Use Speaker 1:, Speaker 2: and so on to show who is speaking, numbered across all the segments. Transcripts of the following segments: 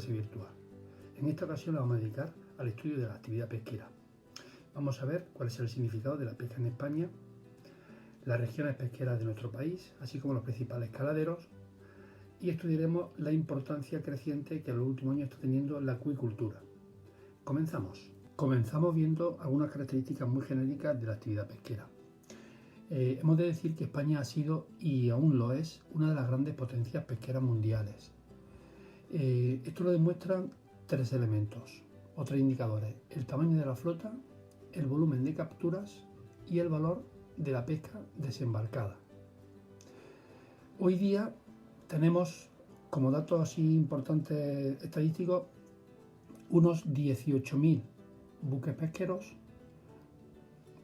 Speaker 1: clase virtual. En esta ocasión la vamos a dedicar al estudio de la actividad pesquera. Vamos a ver cuál es el significado de la pesca en España, las regiones pesqueras de nuestro país, así como los principales caladeros, y estudiaremos la importancia creciente que en los últimos años está teniendo la acuicultura. Comenzamos. Comenzamos viendo algunas características muy genéricas de la actividad pesquera. Hemos de decir que España ha sido, y aún lo es, una de las grandes potencias pesqueras mundiales. Esto lo demuestran tres elementos o tres indicadores: el tamaño de la flota, el volumen de capturas y el valor de la pesca desembarcada. Hoy día tenemos, como datos así importantes estadísticos, unos 18.000 buques pesqueros,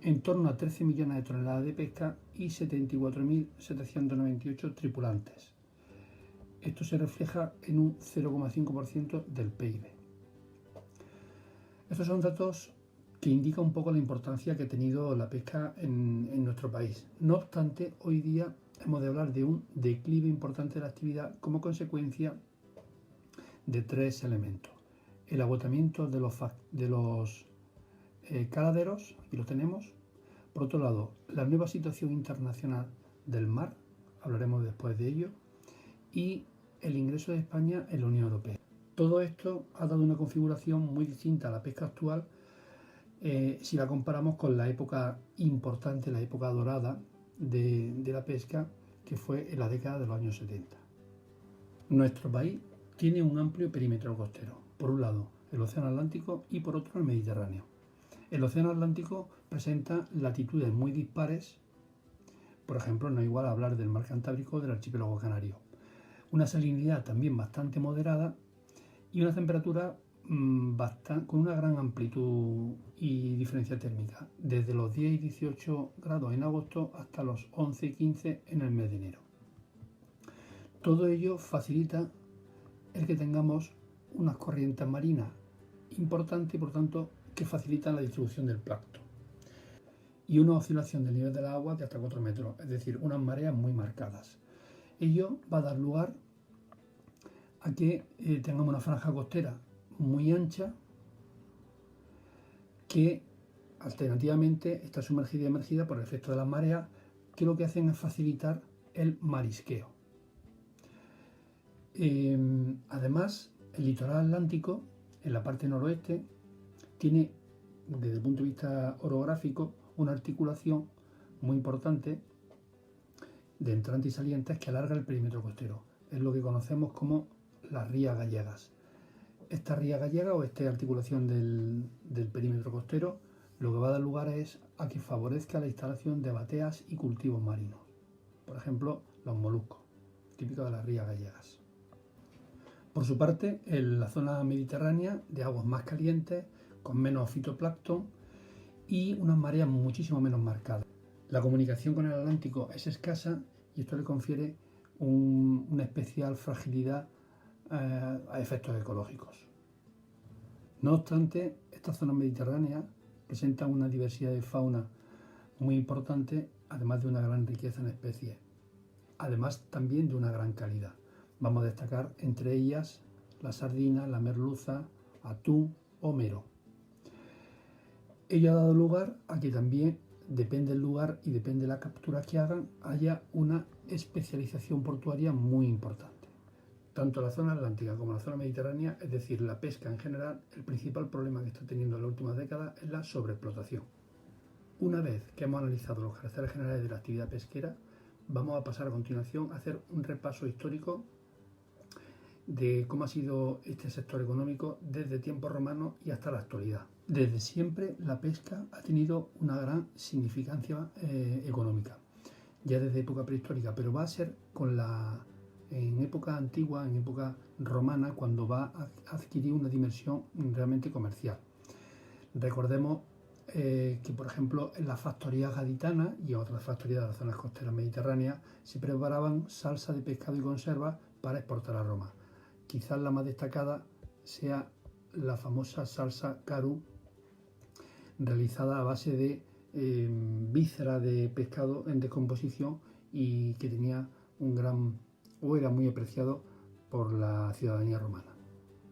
Speaker 1: en torno a 13 millones de toneladas de pesca y 74.798 tripulantes. Esto se refleja en un 0,5% del PIB. Estos son datos que indican un poco la importancia que ha tenido la pesca en nuestro país. No obstante, hoy día hemos de hablar de un declive importante de la actividad como consecuencia de tres elementos: el agotamiento de los caladeros, aquí lo tenemos; por otro lado, la nueva situación internacional del mar, hablaremos después de ello; y el ingreso de España en la Unión Europea. Todo esto ha dado una configuración muy distinta a la pesca actual si la comparamos con la época importante, la época dorada de la pesca, que fue en la década de los años 70. Nuestro país tiene un amplio perímetro costero. Por un lado, el Océano Atlántico y por otro, el Mediterráneo. El Océano Atlántico presenta latitudes muy dispares. Por ejemplo, no es igual hablar del mar Cantábrico o del archipiélago canario. Una salinidad también bastante moderada y una temperatura con una gran amplitud y diferencia térmica, desde los 10 y 18 grados en agosto hasta los 11 y 15 en el mes de enero. Todo ello facilita el que tengamos unas corrientes marinas importantes y por tanto que facilitan la distribución del plancton, y una oscilación del nivel del agua de hasta 4 metros, es decir, unas mareas muy marcadas. Ello va a dar lugar a que tengamos una franja costera muy ancha que alternativamente está sumergida y emergida por el efecto de las mareas, que lo que hacen es facilitar el marisqueo. Además, el litoral atlántico, en la parte noroeste, tiene, desde el punto de vista orográfico, una articulación muy importante de entrantes y salientes que alarga el perímetro costero. Es lo que conocemos como las rías gallegas. Esta ría gallega o esta articulación del perímetro costero lo que va a dar lugar es a que favorezca la instalación de bateas y cultivos marinos. Por ejemplo, los moluscos, típicos de las rías gallegas. Por su parte, en la zona mediterránea, de aguas más calientes, con menos fitoplancton y unas mareas muchísimo menos marcadas. La comunicación con el Atlántico es escasa y esto le confiere una especial fragilidad a efectos ecológicos. No obstante, estas zonas mediterráneas presentan una diversidad de fauna muy importante, además de una gran riqueza en especies, además también de una gran calidad. Vamos a destacar entre ellas la sardina, la merluza, atún o mero. Ello ha dado lugar a que también, depende del lugar y depende de las capturas que hagan, haya una especialización portuaria muy importante. Tanto la zona atlántica como la zona mediterránea, es decir, la pesca en general, el principal problema que está teniendo en las últimas décadas es la sobreexplotación. Una vez que hemos analizado los caracteres generales de la actividad pesquera, vamos a pasar a continuación a hacer un repaso histórico de cómo ha sido este sector económico desde tiempos romanos y hasta la actualidad. Desde siempre la pesca ha tenido una gran significancia económica, ya desde época prehistórica, pero va a ser en época antigua, en época romana, cuando va a adquirir una dimensión realmente comercial. Recordemos que, por ejemplo, en las factorías gaditanas y en otras factorías de las zonas costeras mediterráneas se preparaban salsa de pescado y conservas para exportar a Roma. Quizás la más destacada sea la famosa salsa caru, realizada a base de vísceras de pescado en descomposición y que tenía era muy apreciado por la ciudadanía romana.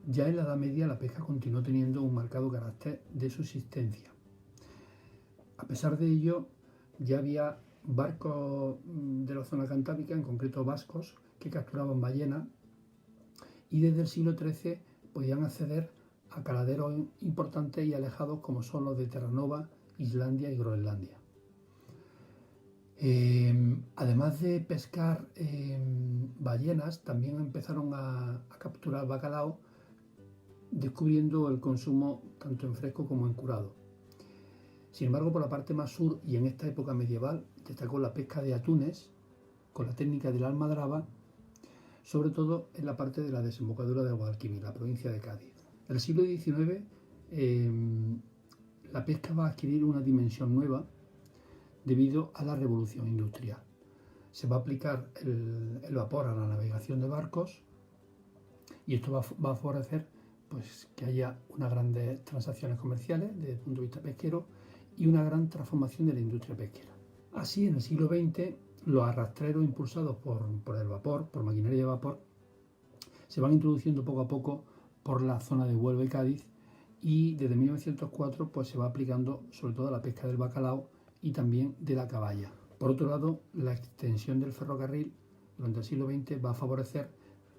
Speaker 1: Ya en la Edad Media la pesca continuó teniendo un marcado carácter de subsistencia. A pesar de ello, ya había barcos de la zona cantábrica, en concreto vascos, que capturaban ballenas y desde el siglo XIII podían acceder a caladeros importantes y alejados como son los de Terranova, Islandia y Groenlandia. Además de pescar ballenas, también empezaron a capturar bacalao, descubriendo el consumo tanto en fresco como en curado. Sin embargo, por la parte más sur y en esta época medieval, destacó la pesca de atunes con la técnica del almadraba, sobre todo en la parte de la desembocadura del Guadalquivir, la provincia de Cádiz. En el siglo XIX, la pesca va a adquirir una dimensión nueva debido a la revolución industrial. Se va a aplicar el vapor a la navegación de barcos y esto va a favorecer pues, que haya unas grandes transacciones comerciales desde el punto de vista pesquero y una gran transformación de la industria pesquera. Así, en el siglo XX, los arrastreros impulsados por el vapor, por maquinaria de vapor, se van introduciendo poco a poco por la zona de Huelva y Cádiz y desde 1904 pues, se va aplicando sobre todo a la pesca del bacalao y también de la caballa. Por otro lado, la extensión del ferrocarril durante el siglo XX va a favorecer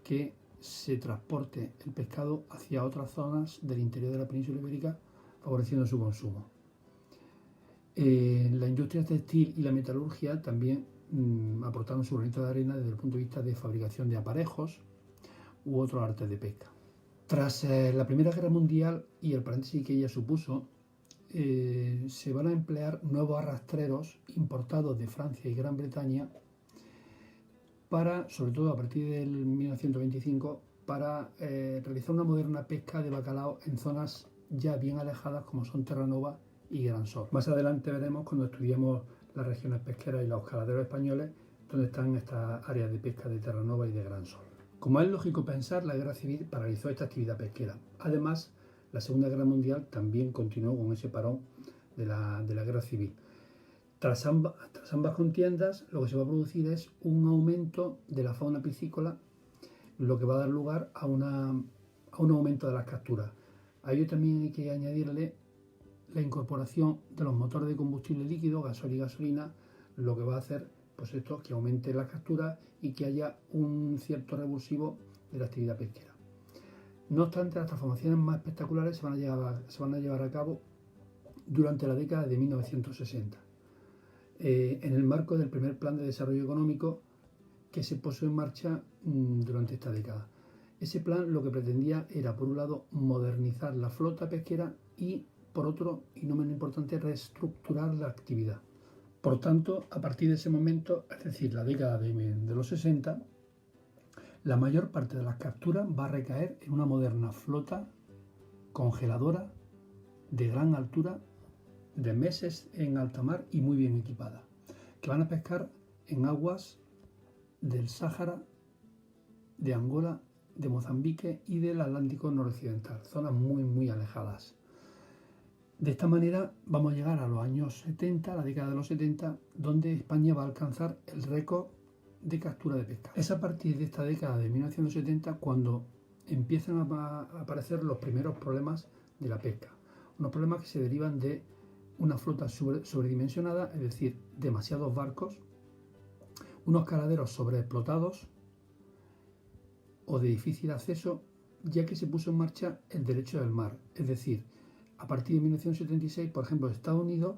Speaker 1: que se transporte el pescado hacia otras zonas del interior de la península ibérica, favoreciendo su consumo. La industria textil y la metalurgia también aportaron su granito de arena desde el punto de vista de fabricación de aparejos u otros artes de pesca. Tras la Primera Guerra Mundial y el paréntesis que ella supuso, se van a emplear nuevos arrastreros importados de Francia y Gran Bretaña para, sobre todo a partir del 1925, para realizar una moderna pesca de bacalao en zonas ya bien alejadas como son Terranova y Gran Sol. Más adelante veremos cuando estudiemos las regiones pesqueras y los caladeros españoles donde están estas áreas de pesca de Terranova y de Gran Sol. Como es lógico pensar, la Guerra Civil paralizó esta actividad pesquera. Además, la Segunda Guerra Mundial también continuó con ese parón de la Guerra Civil. Tras ambas contiendas, lo que se va a producir es un aumento de la fauna piscícola, lo que va a dar lugar a un aumento de las capturas. A ello también hay que añadirle la incorporación de los motores de combustible líquido, gasoil y gasolina, lo que va a hacer pues esto, que aumente las capturas y que haya un cierto revulsivo de la actividad pesquera. No obstante, las transformaciones más espectaculares se van a llevar a cabo durante la década de 1960, en el marco del primer plan de desarrollo económico que se puso en marcha durante esta década. Ese plan lo que pretendía era, por un lado, modernizar la flota pesquera y, por otro, y no menos importante, reestructurar la actividad. Por tanto, a partir de ese momento, es decir, la década de los 60, la mayor parte de las capturas va a recaer en una moderna flota congeladora de gran altura, de meses en alta mar y muy bien equipada, que van a pescar en aguas del Sáhara, de Angola, de Mozambique y del Atlántico noroccidental, zonas muy alejadas. De esta manera vamos a llegar a los años 70, la década de los 70, donde España va a alcanzar el récord de captura de pesca. Es a partir de esta década de 1970 cuando empiezan a aparecer los primeros problemas de la pesca. Unos problemas que se derivan de una flota sobredimensionada, es decir, demasiados barcos, unos caladeros sobreexplotados o de difícil acceso, ya que se puso en marcha el derecho del mar, es decir, a partir de 1976, por ejemplo, Estados Unidos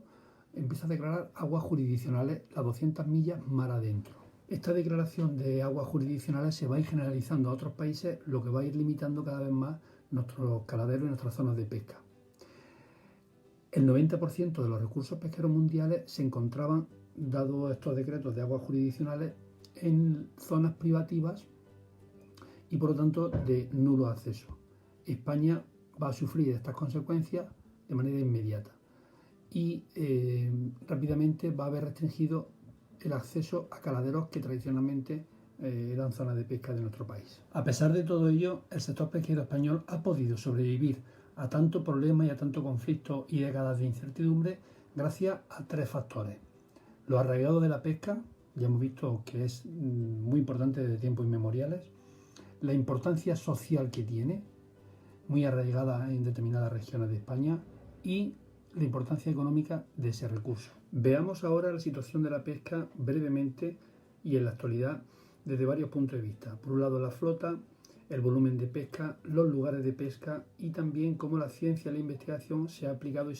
Speaker 1: empieza a declarar aguas jurisdiccionales las 200 millas mar adentro. Esta declaración de aguas jurisdiccionales se va a ir generalizando a otros países, lo que va a ir limitando cada vez más nuestros caladeros y nuestras zonas de pesca. El 90% de los recursos pesqueros mundiales se encontraban, dado estos decretos de aguas jurisdiccionales, en zonas privativas y por lo tanto de nulo acceso. España va a sufrir estas consecuencias de manera inmediata y rápidamente va a haber restringido el acceso a caladeros que tradicionalmente eran zonas de pesca de nuestro país. A pesar de todo ello, el sector pesquero español ha podido sobrevivir a tanto problema y a tanto conflicto y décadas de incertidumbre gracias a tres factores. Lo arraigado de la pesca, ya hemos visto que es muy importante desde tiempos inmemoriales, la importancia social que tiene, muy arraigada en determinadas regiones de España y la importancia económica de ese recurso. Veamos ahora la situación de la pesca brevemente y en la actualidad desde varios puntos de vista. Por un lado, la flota, el volumen de pesca, los lugares de pesca y también cómo la ciencia y la investigación se ha aplicado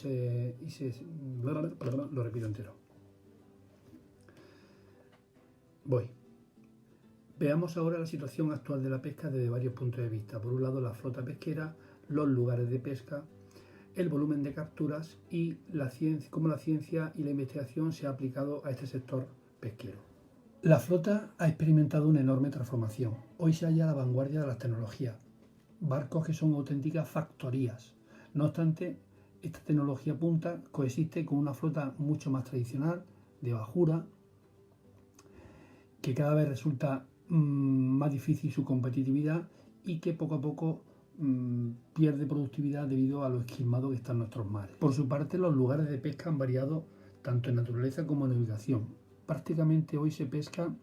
Speaker 1: lo repito entero. Veamos ahora la situación actual de la pesca desde varios puntos de vista. Por un lado, la flota pesquera, los lugares de pesca, el volumen de capturas y cómo la ciencia y la investigación se ha aplicado a este sector pesquero. La flota ha experimentado una enorme transformación. Hoy se halla a la vanguardia de las tecnologías. Barcos que son auténticas factorías. No obstante, esta tecnología punta coexiste con una flota mucho más tradicional, de bajura, que cada vez resulta más difícil su competitividad y que poco a poco pierde productividad debido a lo esquilmado que están nuestros mares. Por su parte, los lugares de pesca han variado tanto en naturaleza como en ubicación. Prácticamente hoy se pesca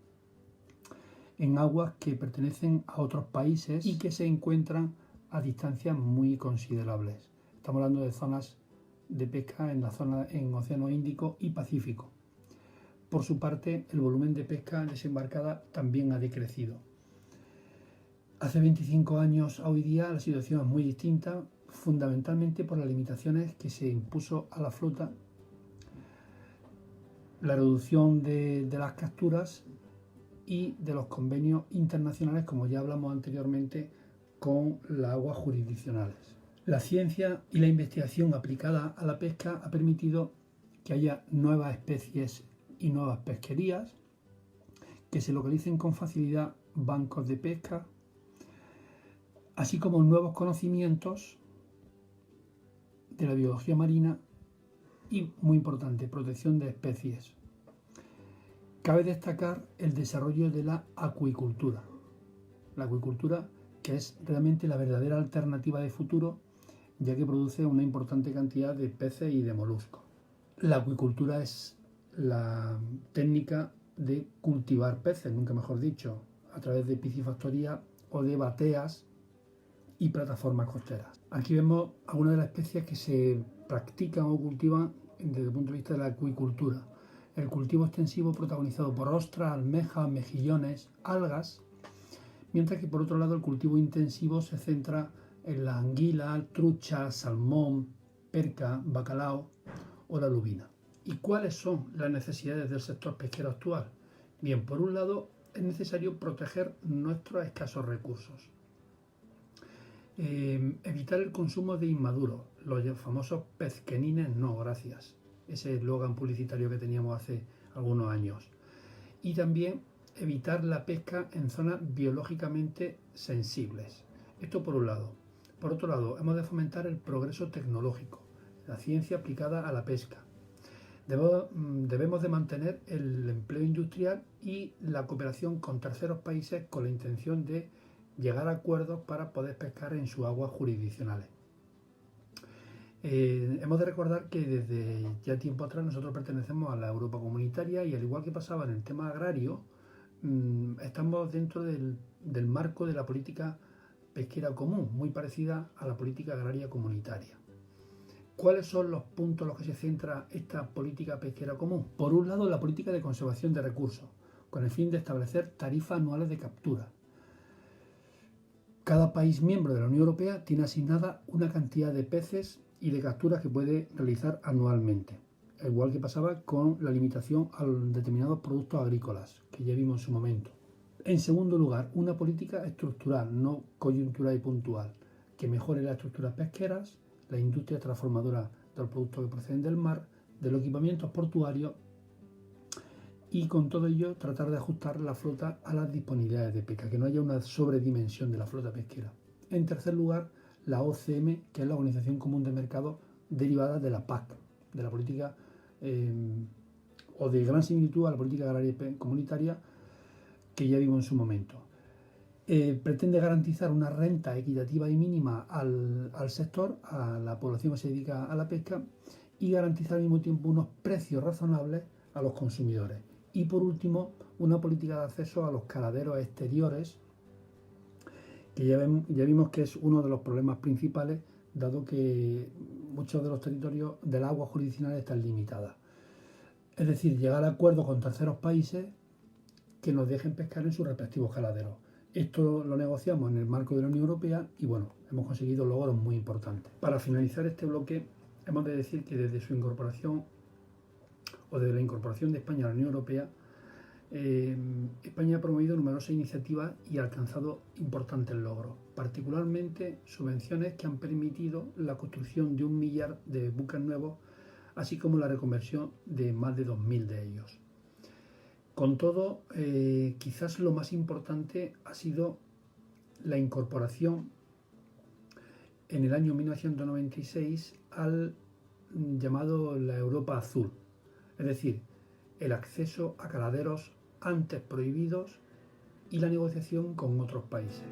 Speaker 1: en aguas que pertenecen a otros países y que se encuentran a distancias muy considerables. Estamos hablando de zonas de pesca en Océano Índico y Pacífico. Por su parte, el volumen de pesca desembarcada también ha decrecido. Hace 25 años a hoy día la situación es muy distinta, fundamentalmente por las limitaciones que se impuso a la flota, la reducción de las capturas y de los convenios internacionales, como ya hablamos anteriormente, con las aguas jurisdiccionales. La ciencia y la investigación aplicada a la pesca ha permitido que haya nuevas especies y nuevas pesquerías, que se localicen con facilidad bancos de pesca, así como nuevos conocimientos de la biología marina y, muy importante, protección de especies. Cabe destacar el desarrollo de la acuicultura. La acuicultura, que es realmente la verdadera alternativa de futuro, ya que produce una importante cantidad de peces y de moluscos. La acuicultura es la técnica de cultivar peces, nunca mejor dicho, a través de piscifactoría o de bateas y plataformas costeras. Aquí vemos algunas de las especies que se practican o cultivan desde el punto de vista de la acuicultura. El cultivo extensivo protagonizado por ostras, almejas, mejillones, algas, mientras que por otro lado el cultivo intensivo se centra en la anguila, trucha, salmón, perca, bacalao o la lubina. ¿Y cuáles son las necesidades del sector pesquero actual? Bien, por un lado es necesario proteger nuestros escasos recursos. Evitar el consumo de inmaduros, los famosos pezquenines no, gracias. Ese eslogan publicitario que teníamos hace algunos años. Y también evitar la pesca en zonas biológicamente sensibles. Esto por un lado. Por otro lado, hemos de fomentar el progreso tecnológico, la ciencia aplicada a la pesca. Debemos de mantener el empleo industrial y la cooperación con terceros países con la intención de llegar a acuerdos para poder pescar en sus aguas jurisdiccionales. Hemos de recordar que desde ya tiempo atrás nosotros pertenecemos a la Europa comunitaria y al igual que pasaba en el tema agrario, estamos dentro del marco de la política pesquera común, muy parecida a la política agraria comunitaria. ¿Cuáles son los puntos en los que se centra esta política pesquera común? Por un lado, la política de conservación de recursos, con el fin de establecer tarifas anuales de captura. Cada país miembro de la Unión Europea tiene asignada una cantidad de peces y de capturas que puede realizar anualmente, igual que pasaba con la limitación a determinados productos agrícolas, que ya vimos en su momento. En segundo lugar, una política estructural, no coyuntural y puntual, que mejore las estructuras pesqueras, la industria transformadora de los productos que proceden del mar, de los equipamientos portuarios y con todo ello tratar de ajustar la flota a las disponibilidades de pesca, que no haya una sobredimensión de la flota pesquera. En tercer lugar, la OCM, que es la Organización Común de Mercado derivada de la PAC, de la política o de gran similitud a la política agraria comunitaria que ya vimos en su momento. Pretende garantizar una renta equitativa y mínima al sector, a la población que se dedica a la pesca, y garantizar al mismo tiempo unos precios razonables a los consumidores. Y por último, una política de acceso a los caladeros exteriores que ya vimos que es uno de los problemas principales, dado que muchos de los territorios del agua jurisdiccional están limitadas. Es decir, llegar a acuerdos con terceros países que nos dejen pescar en sus respectivos caladeros. Esto lo negociamos en el marco de la Unión Europea y bueno, hemos conseguido logros muy importantes. Para finalizar este bloque, hemos de decir que desde su incorporación o desde la incorporación de España a la Unión Europea, España ha promovido numerosas iniciativas y ha alcanzado importantes logros, particularmente subvenciones que han permitido la construcción de 1 millar de buques nuevos, así como la reconversión de más de 2.000 de ellos. Con todo, quizás lo más importante ha sido la incorporación en el año 1996 al llamado la Europa Azul, es decir, el acceso a caladeros antes prohibidos y la negociación con otros países.